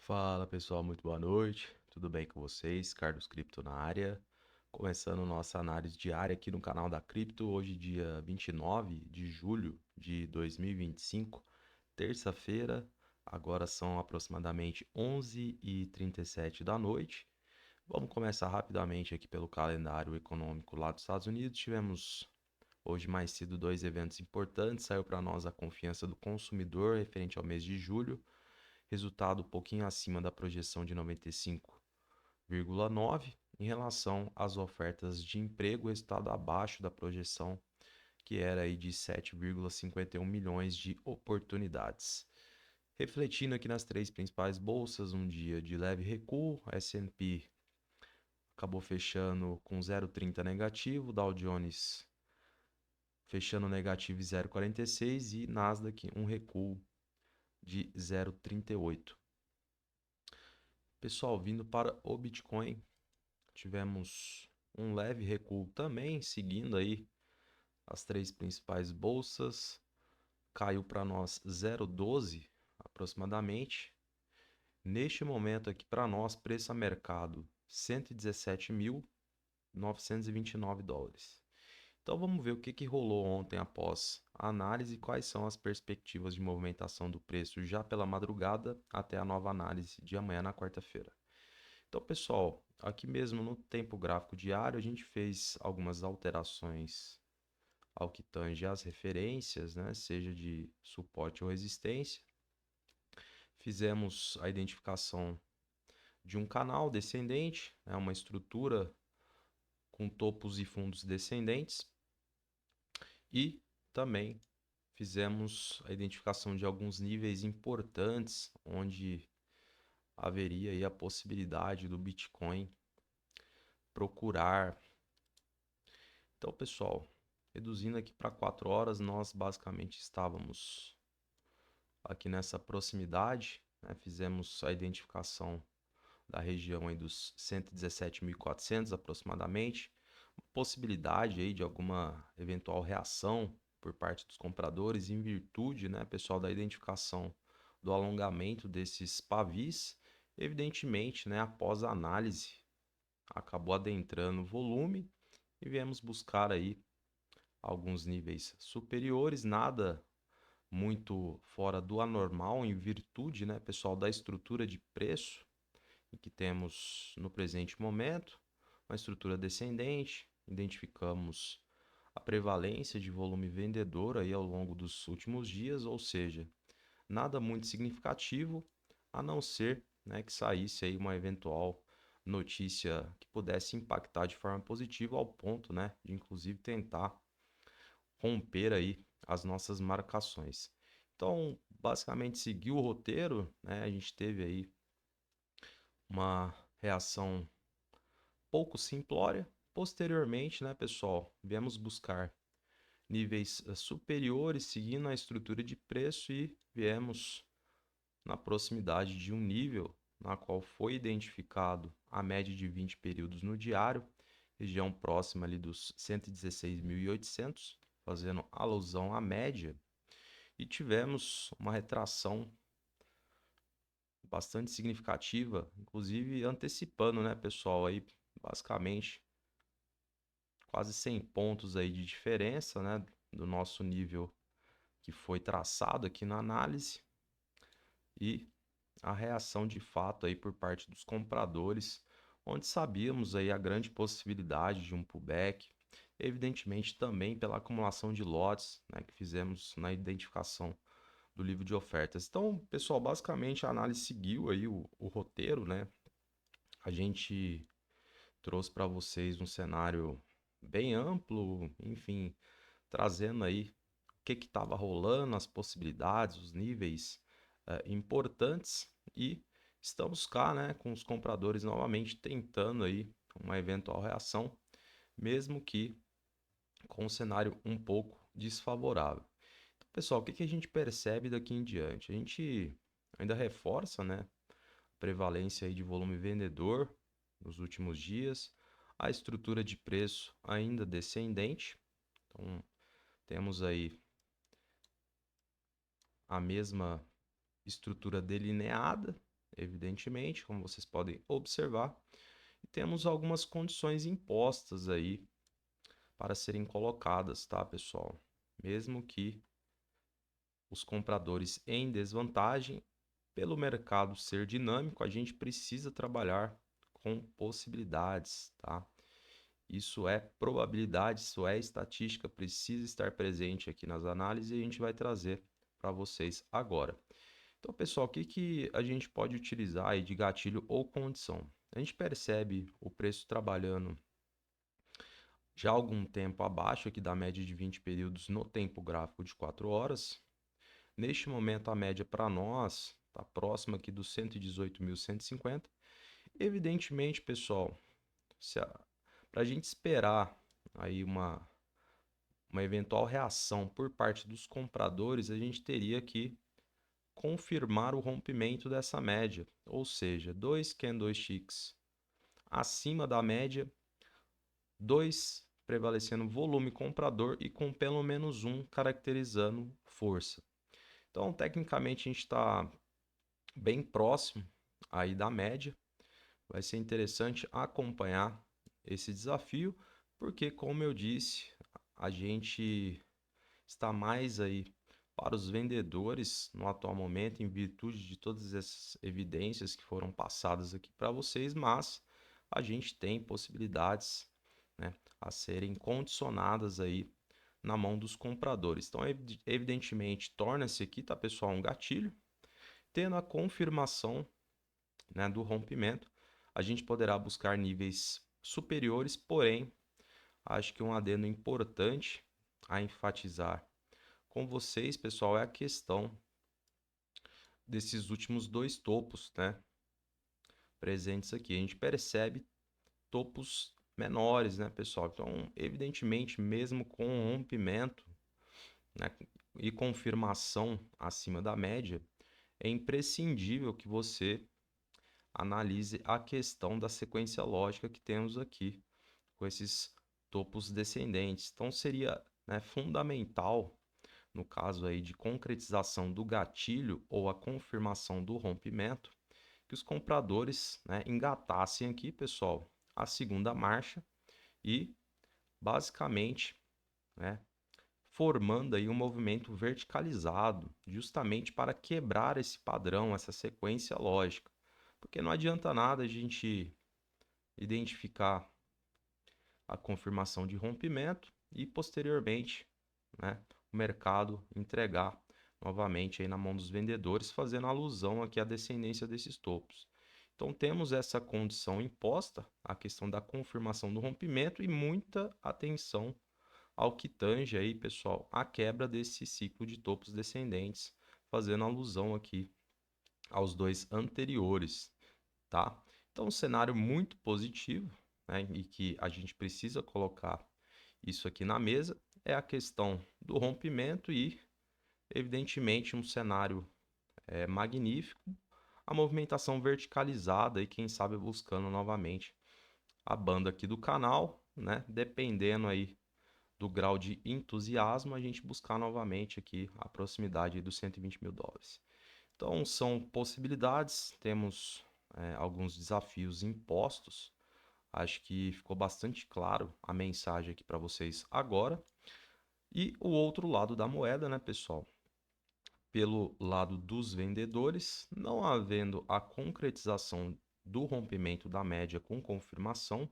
Fala pessoal, muito boa noite. Tudo bem com vocês? Carlos Cripto na área. Começando nossa análise diária aqui no canal da Cripto, hoje dia 29 de julho de 2025, terça-feira. Agora são aproximadamente 11h37 da noite. Vamos começar rapidamente aqui pelo calendário econômico lá dos Estados Unidos. Tivemos hoje mais cedo dois eventos importantes. Saiu para nós a confiança do consumidor referente ao mês de julho. Resultado um pouquinho acima da projeção de 95,9. Em relação às ofertas de emprego, resultado abaixo da projeção, que era aí de 7,51 milhões de oportunidades. Refletindo aqui nas três principais bolsas, um dia de leve recuo, S&P acabou fechando com 0,30 negativo, Dow Jones fechando negativo 0,46 e Nasdaq um recuo de 0,38. Pessoal, vindo para o Bitcoin, tivemos um leve recuo também, seguindo aí as três principais bolsas. Caiu para nós 0,12 aproximadamente. Neste momento aqui para nós, preço a mercado 117.929 dólares. Então vamos ver o que rolou ontem após a análise e quais são as perspectivas de movimentação do preço já pela madrugada até a nova análise de amanhã na quarta-feira. Então, pessoal, aqui mesmo no tempo gráfico diário, a gente fez algumas alterações ao que tange as referências, né? Seja de suporte ou resistência. Fizemos a identificação de um canal descendente, né? Uma estrutura com topos e fundos descendentes. E também fizemos a identificação de alguns níveis importantes, onde haveria aí a possibilidade do Bitcoin procurar. Então, pessoal, reduzindo aqui para 4 horas, nós basicamente estávamos aqui nessa proximidade, né? Fizemos a identificação da região aí dos 117.400 aproximadamente, possibilidade aí de alguma eventual reação por parte dos compradores em virtude, né, pessoal, da identificação do alongamento desses pavis. Evidentemente, né, após a análise, acabou adentrando o volume e viemos buscar aí alguns níveis superiores, nada muito fora do anormal em virtude, né, pessoal, da estrutura de preço que temos no presente momento, uma estrutura descendente. Identificamos a prevalência de volume vendedor aí ao longo dos últimos dias, ou seja, nada muito significativo, a não ser, né, que saísse aí uma eventual notícia que pudesse impactar de forma positiva ao ponto, né, de inclusive tentar romper aí as nossas marcações. Então, basicamente seguiu o roteiro, né? A gente teve aí uma reação pouco simplória. Posteriormente, né, pessoal, viemos buscar níveis superiores, seguindo a estrutura de preço e viemos na proximidade de um nível na qual foi identificado a média de 20 períodos no diário, região próxima ali dos 116.800, fazendo alusão à média, e tivemos uma retração bastante significativa, inclusive antecipando, né, pessoal, aí basicamente quase 100 pontos aí de diferença, né, do nosso nível que foi traçado aqui na análise e a reação de fato aí por parte dos compradores, onde sabíamos aí a grande possibilidade de um pullback, evidentemente também pela acumulação de lotes, né, que fizemos na identificação do livro de ofertas. Então, pessoal, basicamente a análise seguiu aí o roteiro, né? A gente trouxe para vocês um cenário bem amplo, enfim, trazendo aí o que estava rolando, as possibilidades, os níveis importantes, e estamos cá, né, com os compradores novamente tentando aí uma eventual reação, mesmo que com um cenário um pouco desfavorável. Então, pessoal, o que a gente percebe daqui em diante? A gente ainda reforça, né, a prevalência aí de volume vendedor nos últimos dias, a estrutura de preço ainda descendente. Então, temos aí a mesma estrutura delineada, evidentemente, como vocês podem observar. E temos algumas condições impostas aí para serem colocadas, tá, pessoal? Mesmo que os compradores em desvantagem, pelo mercado ser dinâmico, a gente precisa trabalhar com possibilidades, tá? Isso é probabilidade, isso é estatística, precisa estar presente aqui nas análises e a gente vai trazer para vocês agora. Então, pessoal, o que a gente pode utilizar aí de gatilho ou condição? A gente percebe o preço trabalhando já há algum tempo abaixo aqui da média de 20 períodos no tempo gráfico de 4 horas. Neste momento, a média para nós está próxima aqui dos 118.150. Evidentemente, pessoal, para a gente esperar aí uma eventual reação por parte dos compradores, a gente teria que confirmar o rompimento dessa média, ou seja, 2 candlesticks acima da média, 2 prevalecendo volume comprador e com pelo menos um caracterizando força. Então, tecnicamente, a gente está bem próximo aí da média. Vai ser interessante acompanhar esse desafio, porque, como eu disse, a gente está mais aí para os vendedores no atual momento, em virtude de todas essas evidências que foram passadas aqui para vocês, mas a gente tem possibilidades, né, a serem condicionadas aí na mão dos compradores. Então, evidentemente, torna-se aqui, tá, pessoal, um gatilho. Tendo a confirmação, né, do rompimento, a gente poderá buscar níveis superiores, porém, acho que um adendo importante a enfatizar com vocês, pessoal, é a questão desses últimos dois topos, né, presentes aqui. A gente percebe topos menores, né, pessoal? Então, evidentemente, mesmo com o rompimento, né, e confirmação acima da média, é imprescindível que você analise a questão da sequência lógica que temos aqui com esses topos descendentes. Então, seria, né, fundamental, no caso aí de concretização do gatilho ou a confirmação do rompimento, que os compradores, né, engatassem aqui, pessoal, a segunda marcha e basicamente, né, formando aí um movimento verticalizado, justamente para quebrar esse padrão, essa sequência lógica. Porque não adianta nada a gente identificar a confirmação de rompimento e posteriormente, né, o mercado entregar novamente aí na mão dos vendedores, fazendo alusão aqui à descendência desses topos. Então temos essa condição imposta, a questão da confirmação do rompimento e muita atenção ao que tange aí, pessoal, a quebra desse ciclo de topos descendentes, fazendo alusão aqui aos dois anteriores, tá? Então, um cenário muito positivo, né, e que a gente precisa colocar isso aqui na mesa é a questão do rompimento e, evidentemente, um cenário magnífico, a movimentação verticalizada e quem sabe buscando novamente a banda aqui do canal, né? Dependendo aí do grau de entusiasmo, a gente buscar novamente aqui a proximidade dos 120 mil dólares. Então, são possibilidades, temos alguns desafios impostos. Acho que ficou bastante claro a mensagem aqui para vocês agora. E o outro lado da moeda, né, pessoal? Pelo lado dos vendedores, não havendo a concretização do rompimento da média com confirmação,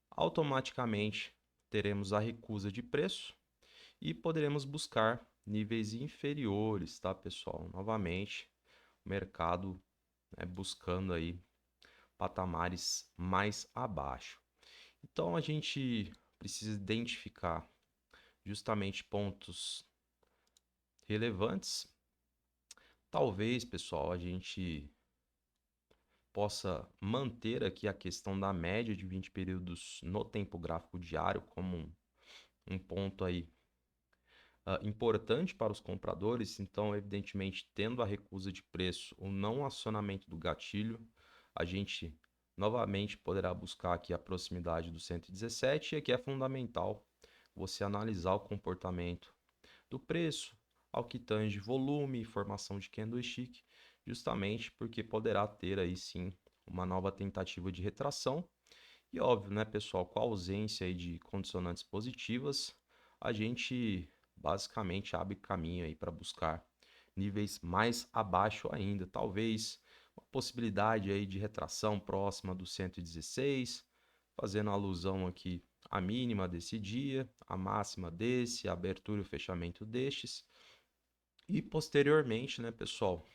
automaticamente teremos a recusa de preço e poderemos buscar níveis inferiores, tá, pessoal? Novamente, o mercado, né, buscando aí patamares mais abaixo. Então a gente precisa identificar justamente pontos relevantes. Talvez, pessoal, a gente possa manter aqui a questão da média de 20 períodos no tempo gráfico diário como um ponto aí importante para os compradores. Então, evidentemente, tendo a recusa de preço, o não acionamento do gatilho, a gente novamente poderá buscar aqui a proximidade do 117 e aqui é fundamental você analisar o comportamento do preço ao que tange volume e formação de candlestick, justamente porque poderá ter aí sim uma nova tentativa de retração. E óbvio, né, pessoal, com a ausência aí de condicionantes positivas, a gente basicamente abre caminho aí para buscar níveis mais abaixo ainda, talvez uma possibilidade aí de retração próxima do 116, fazendo alusão aqui à mínima desse dia, a máxima desse, a abertura e o fechamento destes. E posteriormente, né, pessoal,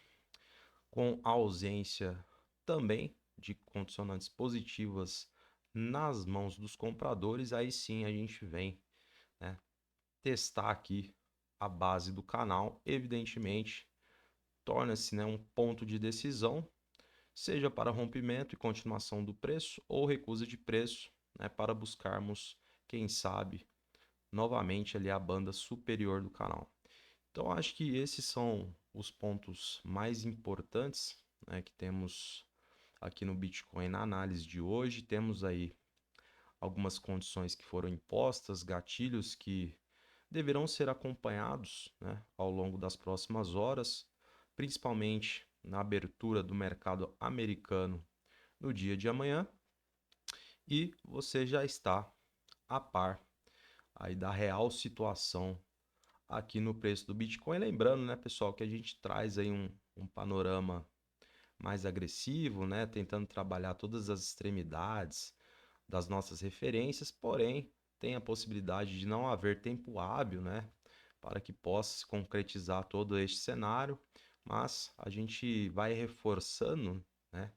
com a ausência também de condicionantes positivas nas mãos dos compradores, aí sim a gente vem, né, testar aqui a base do canal. Evidentemente, torna-se, né, um ponto de decisão, seja para rompimento e continuação do preço ou recusa de preço, né, para buscarmos, quem sabe, novamente ali a banda superior do canal. Então, acho que esses são os pontos mais importantes, né, que temos aqui no Bitcoin na análise de hoje. Temos aí algumas condições que foram impostas, gatilhos que deverão ser acompanhados, né, ao longo das próximas horas, principalmente na abertura do mercado americano no dia de amanhã. E você já está a par aí da real situação aqui no preço do Bitcoin. Lembrando, né, pessoal, que a gente traz aí um panorama mais agressivo, né, tentando trabalhar todas as extremidades das nossas referências, porém tem a possibilidade de não haver tempo hábil, né, para que possa se concretizar todo este cenário, mas a gente vai reforçando, né,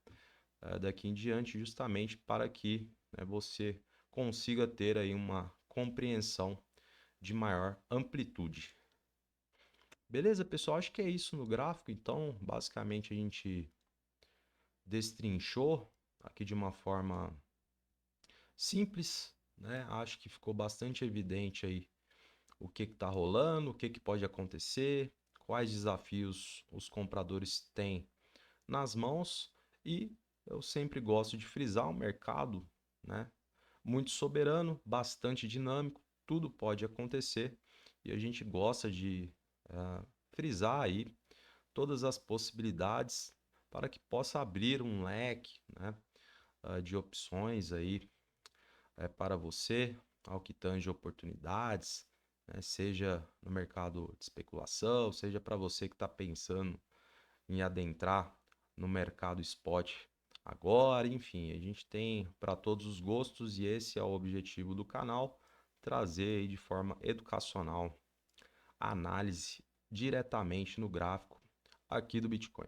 daqui em diante, justamente para que, né, você consiga ter aí uma compreensão de maior amplitude. Beleza, pessoal? Acho que é isso no gráfico. Então, basicamente, a gente destrinchou aqui de uma forma simples, né? Acho que ficou bastante evidente aí o que está rolando, o que pode acontecer, quais desafios os compradores têm nas mãos. E eu sempre gosto de frisar o mercado, né, muito soberano, bastante dinâmico, tudo pode acontecer e a gente gosta de frisar aí todas as possibilidades para que possa abrir um leque, né, de opções aí para você, ao que tange oportunidades, né, seja no mercado de especulação, seja para você que está pensando em adentrar no mercado spot agora, enfim, a gente tem para todos os gostos e esse é o objetivo do canal, trazer aí de forma educacional a análise diretamente no gráfico aqui do Bitcoin.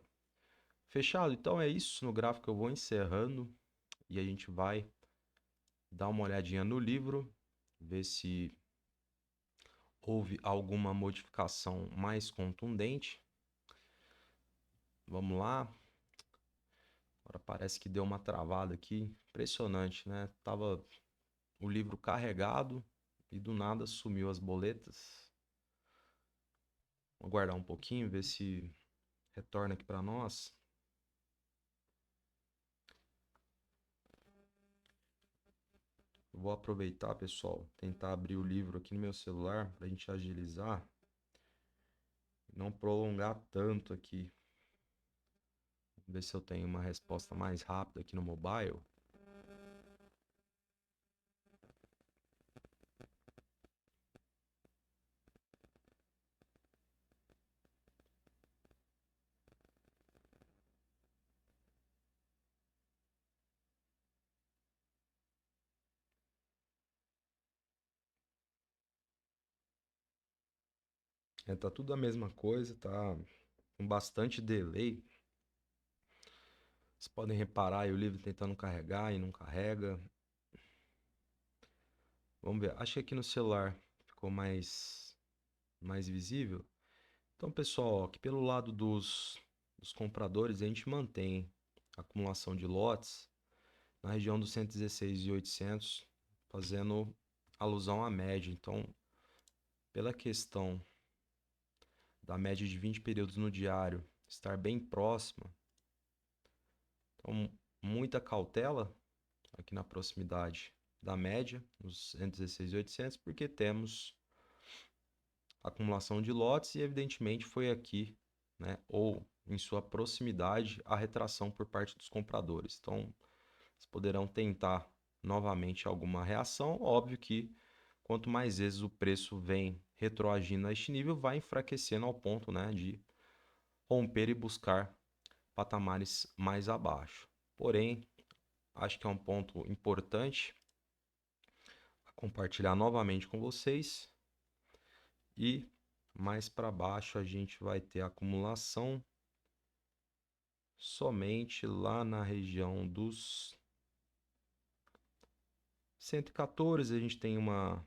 Fechado? Então é isso, no gráfico eu vou encerrando e a gente vai dar uma olhadinha no livro, ver se houve alguma modificação mais contundente. Vamos lá. Agora parece que deu uma travada aqui. Impressionante, né? Tava o livro carregado e do nada sumiu as boletas. Vou aguardar um pouquinho, ver se retorna aqui para nós. Eu vou aproveitar, pessoal, tentar abrir o livro aqui no meu celular para a gente agilizar e não prolongar tanto aqui. Ver se eu tenho uma resposta mais rápida aqui no mobile. Tá tudo a mesma coisa, tá com bastante delay. Vocês podem reparar aí o livro tentando carregar e não carrega. Vamos ver. Acho que aqui no celular ficou mais visível. Então, pessoal, ó, aqui pelo lado dos compradores, a gente mantém a acumulação de lotes na região dos 116.800, fazendo alusão à média. Então, pela questão da média de 20 períodos no diário estar bem próxima, então muita cautela aqui na proximidade da média, nos 116.800, porque temos acumulação de lotes e evidentemente foi aqui, né, ou em sua proximidade a retração por parte dos compradores. Então, eles poderão tentar novamente alguma reação. Óbvio que quanto mais vezes o preço vem retroagindo a este nível, vai enfraquecendo ao ponto, né, de romper e buscar patamares mais abaixo. Porém, acho que é um ponto importante compartilhar novamente com vocês. E mais para baixo a gente vai ter acumulação somente lá na região dos 114. A gente tem uma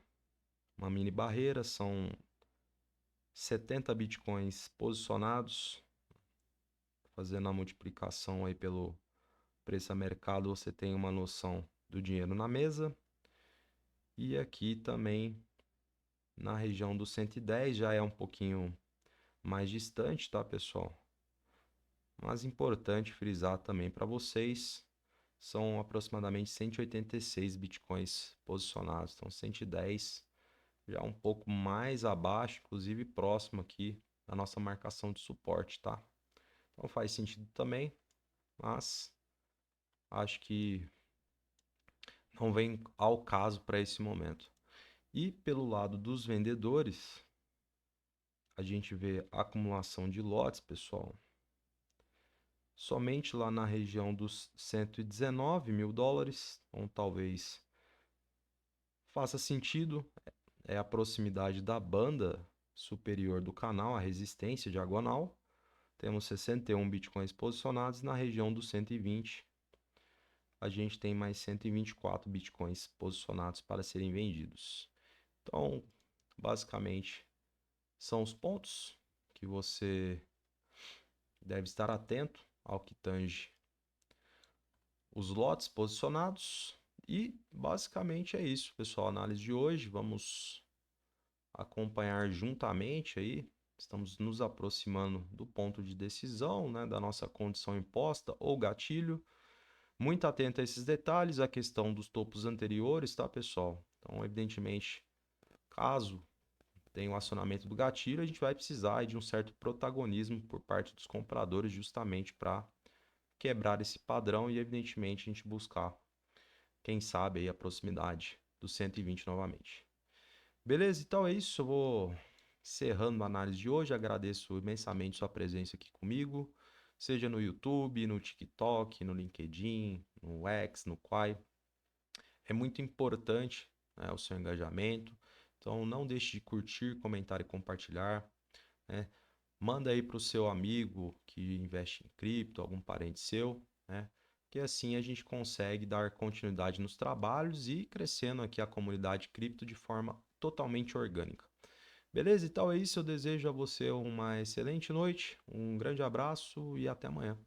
mini barreira, são 70 bitcoins posicionados. Fazendo a multiplicação aí pelo preço a mercado, você tem uma noção do dinheiro na mesa. E aqui também na região dos 110 já é um pouquinho mais distante, tá, pessoal? Mas importante frisar também para vocês, são aproximadamente 186 bitcoins posicionados. Então 110 já um pouco mais abaixo, inclusive próximo aqui da nossa marcação de suporte, tá? Então faz sentido também, mas acho que não vem ao caso para esse momento. E pelo lado dos vendedores, a gente vê a acumulação de lotes, pessoal. Somente lá na região dos 119 mil dólares, então talvez faça sentido, é a proximidade da banda superior do canal, a resistência diagonal. Temos 61 bitcoins posicionados na região dos 120. A gente tem mais 124 bitcoins posicionados para serem vendidos. Então, basicamente, são os pontos que você deve estar atento ao que tange os lotes posicionados. E basicamente é isso, pessoal. A análise de hoje, vamos acompanhar juntamente aí. Estamos nos aproximando do ponto de decisão, né, da nossa condição imposta ou gatilho. Muito atento a esses detalhes, a questão dos topos anteriores, tá, pessoal? Então, evidentemente, caso tenha o acionamento do gatilho, a gente vai precisar de um certo protagonismo por parte dos compradores justamente para quebrar esse padrão e, evidentemente, a gente buscar, quem sabe, aí a proximidade dos 120 novamente. Beleza? Então é isso. Eu vou encerrando a análise de hoje. Agradeço imensamente sua presença aqui comigo, seja no YouTube, no TikTok, no LinkedIn, no X, no Quai. É muito importante, né, o seu engajamento. Então não deixe de curtir, comentar e compartilhar, né? Manda aí para o seu amigo que investe em cripto, algum parente seu, né? Que assim a gente consegue dar continuidade nos trabalhos e crescendo aqui a comunidade cripto de forma totalmente orgânica. Beleza? Então é isso. Eu desejo a você uma excelente noite, um grande abraço e até amanhã.